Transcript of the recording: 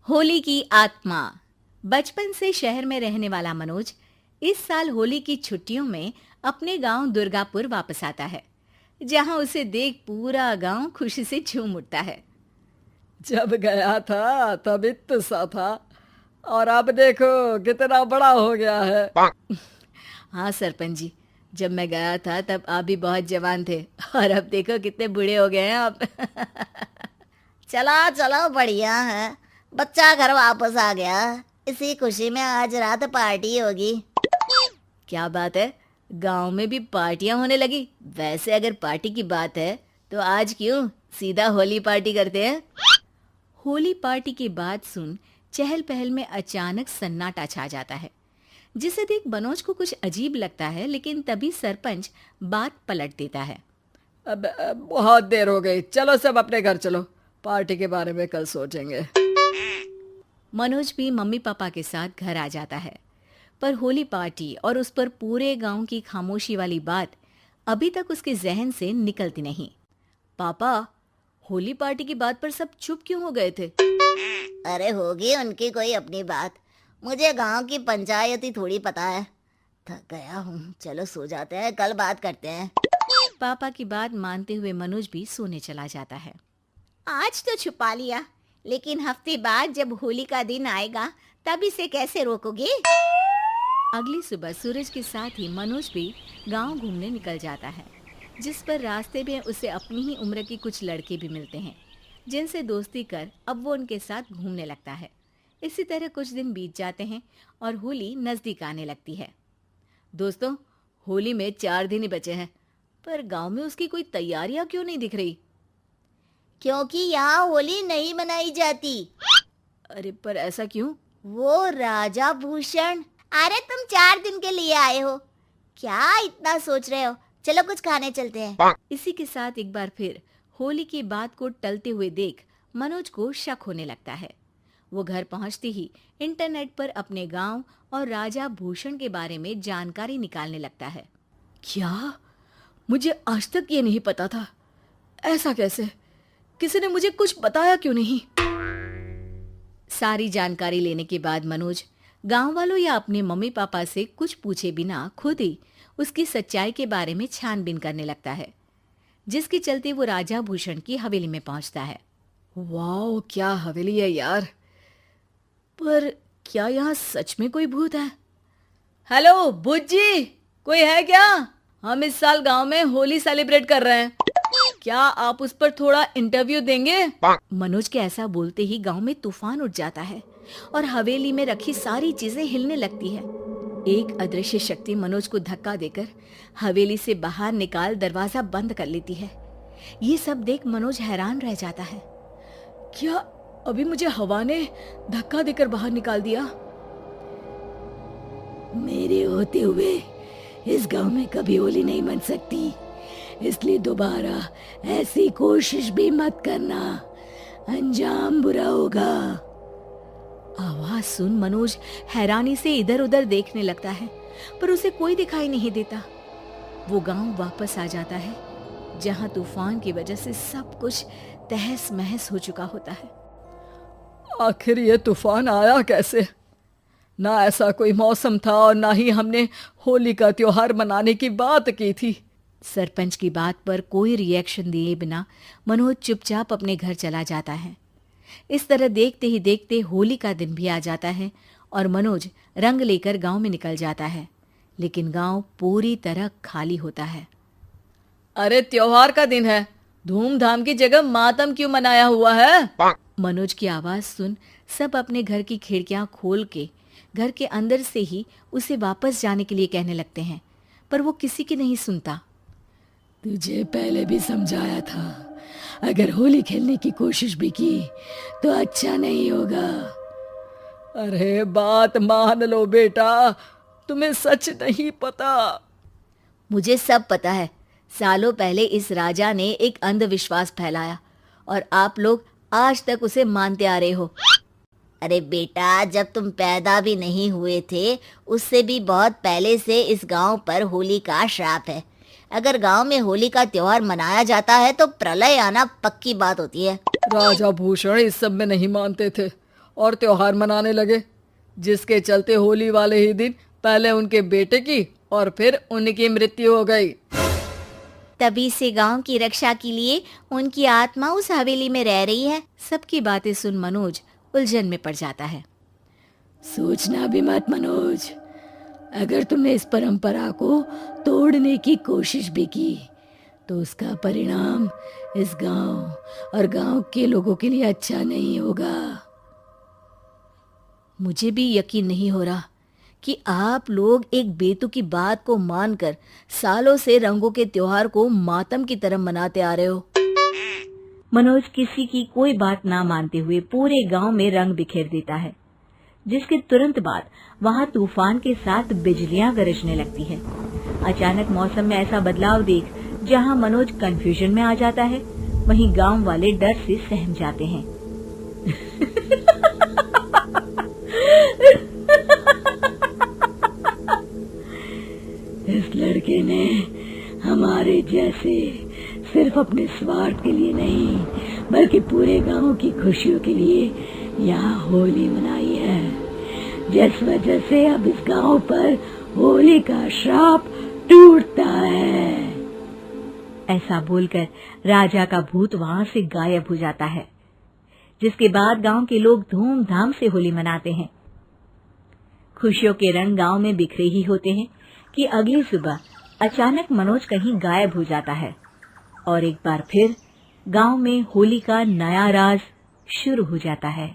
होली की आत्मा। बचपन से शहर में रहने वाला मनोज इस साल होली की छुट्टियों में अपने गांव दुर्गापुर वापस आता है, जहां उसे देख पूरा गांव खुशी से झूम उठता है। जब गया था तब इतना सा था और अब देखो कितना बड़ा हो गया है। हाँ सरपंच जी, जब मैं गया था तब आप भी बहुत जवान थे और अब देखो कितने बूढ़े हो गए हैं आप। चलो चलो बढ़िया है। बच्चा घर वापस आ गया। इसी खुशी में आज रात पार्टी होगी। क्या बात है, गांव में भी पार्टियां होने लगी। वैसे अगर पार्टी की बात है तो आज क्यों सीधा होली पार्टी करते हैं। होली पार्टी की बात सुन चहल पहल में अचानक सन्नाटा छा जाता है, जिसे देख मनोज को कुछ अजीब लगता है, लेकिन तभी सरपंच बात पलट देता है। अब बहुत देर हो गई, चलो सब अपने घर चलो, पार्टी के बारे में कल सोचेंगे। मनोज भी मम्मी पापा के साथ घर आ जाता है, पर होली पार्टी और उस पर पूरे गांव की खामोशी वाली बात अभी तक उसके जहन से निकलती नहीं। पापा, होली पार्टी की बात पर सब चुप क्यों हो गए थे? अरे होगी उनकी कोई अपनी बात। मुझे गांव की पंचायती थोड़ी पता है। थक गया हूँ, चलो सो जाते हैं, कल बात करते हैं। पापा की बात मानते हुए मनोज भी सोने चला जाता है। आज तो छुपा लिया, लेकिन हफ्ते बाद जब होली का दिन आएगा तब इसे कैसे रोकोगे? अगली सुबह सूरज के साथ ही मनोज भी गांव घूमने निकल जाता है, जिस पर रास्ते में उसे अपनी ही उम्र के कुछ लड़के भी मिलते हैं, जिनसे दोस्ती कर अब वो उनके साथ घूमने लगता है। इसी तरह कुछ दिन बीत जाते हैं और होली नजदीक आने लगती है। दोस्तों, होली में 4 दिन ही बचे हैं, पर गांव में उसकी कोई तैयारियां क्यों नहीं दिख रही? क्योंकि यहाँ होली नहीं मनाई जाती। अरे पर ऐसा क्यों? वो राजा भूषण। अरे तुम 4 दिन के लिए आए हो, क्या इतना सोच रहे हो? चलो कुछ खाने चलते हैं। इसी के साथ एक बार फिर होली की बात को टलते हुए देख मनोज को शक होने लगता है। वो घर पहुंचते ही इंटरनेट पर अपने गांव और राजा भूषण के बारे में जानकारी निकालने लगता है। क्या? मुझे आज तक ये नहीं पता था। ऐसा कैसे? किसी ने मुझे कुछ बताया क्यों नहीं? सारी जानकारी लेने के बाद मनोज गांव वालों या अपने मम्मी पापा से कुछ पूछे बिना खुद ही उसकी सच्चाई के बारे में छानबीन करने लगता है, जिसके चलते वो राजा भूषण की हवेली में पहुंचता है। वाह, क्या हवेली है यार। पर क्या यहाँ सच में कोई भूत है? हेलो भूत जी, कोई है क्या? हम इस साल गांव में होली सेलिब्रेट कर रहे हैं, क्या आप उस पर थोड़ा इंटरव्यू देंगे? मनोज के ऐसा बोलते ही गांव में तूफान उठ जाता है और हवेली में रखी सारी चीजें हिलने लगती है। एक अदृश्य शक्ति मनोज को धक्का देकर हवेली से बाहर निकाल दरवाजा बंद कर लेती है। ये सब देख मनोज हैरान रह जाता है। क्या अभी मुझे हवा ने धक्का देकर बाहर निकाल दिया? मेरे होते हुए इस गांव में कभी होली नहीं मन सकती, इसलिए दोबारा ऐसी कोशिश भी मत करना, अंजाम बुरा होगा। आवाज सुन मनोज हैरानी से इधर उधर देखने लगता है, पर उसे कोई दिखाई नहीं देता। वो गांव वापस आ जाता है, जहां तूफान की वजह से सब कुछ तहस महस हो चुका होता है। आखिर ये तूफान आया कैसे? ना ऐसा कोई मौसम था और ना ही हमने होली का त्योहार मनाने की बात की थी। सरपंच की बात पर कोई रिएक्शन दिए बिना मनोज चुपचाप अपने घर चला जाता है। इस तरह देखते ही देखते होली का दिन भी आ जाता है और मनोज रंग लेकर गांव में निकल जाता है, लेकिन गांव पूरी तरह खाली होता है। अरे त्योहार का दिन है, धूमधाम की जगह मातम क्यों मनाया हुआ है? मनोज की आवाज सुन सब अपने घर की खिड़कियां खोल के घर के अंदर से ही उसे वापस जाने के लिए कहने लगते हैं, पर वो किसी की नहीं सुनता। तुझे पहले भी समझाया था, अगर होली खेलने की कोशिश भी की तो अच्छा नहीं होगा। अरे बात मान लो बेटा, तुम्हें सच नहीं पता। मुझे सब पता है। सालों पहले इस राजा ने एक अंधविश्वास फैलाया और आप लोग आज तक उसे मानते आ रहे हो। अरे बेटा, जब तुम पैदा भी नहीं हुए थे उससे भी बहुत पहले से इस गांव पर होली का श्राप है। अगर गांव में होली का त्योहार मनाया जाता है तो प्रलय आना पक्की बात होती है। राजा भूषण इस सब में नहीं मानते थे और त्योहार मनाने लगे, जिसके चलते होली वाले ही दिन पहले उनके बेटे की और फिर उनकी मृत्यु हो गई। तभी से गांव की रक्षा के लिए उनकी आत्मा उस हवेली में रह रही है। सबकी बातें सुन मनोज उलझन में पड़ जाता है। सोचना भी मत मनोज, अगर तुमने इस परंपरा को तोड़ने की कोशिश भी की तो उसका परिणाम इस गांव और गांव के लोगों के लिए अच्छा नहीं होगा। मुझे भी यकीन नहीं हो रहा कि आप लोग एक बेतुकी बात को मानकर सालों से रंगों के त्योहार को मातम की तरह मनाते आ रहे हो। मनोज किसी की कोई बात ना मानते हुए पूरे गांव में रंग बिखेर देता है, जिसके तुरंत बाद वहां तूफान के साथ बिजलियां गरजने लगती है। अचानक मौसम में ऐसा बदलाव देख जहां मनोज कंफ्यूजन में आ जाता है, वहीं गांव वाले डर से सहम जाते हैं। इस लड़के ने हमारे जैसे सिर्फ अपने स्वार्थ के लिए नहीं बल्कि पूरे गांव की खुशियों के लिए यहाँ होली मनाई है, जिस वजह से अब इस गांव पर होली का श्राप टूटता है। ऐसा बोलकर राजा का भूत वहां से गायब हो जाता है, जिसके बाद गांव के लोग धूमधाम से होली मनाते हैं। खुशियों के रंग गांव में बिखरे ही होते हैं कि अगली सुबह अचानक मनोज कहीं गायब हो जाता है और एक बार फिर गांव में होली का नया राज शुरू हो जाता है।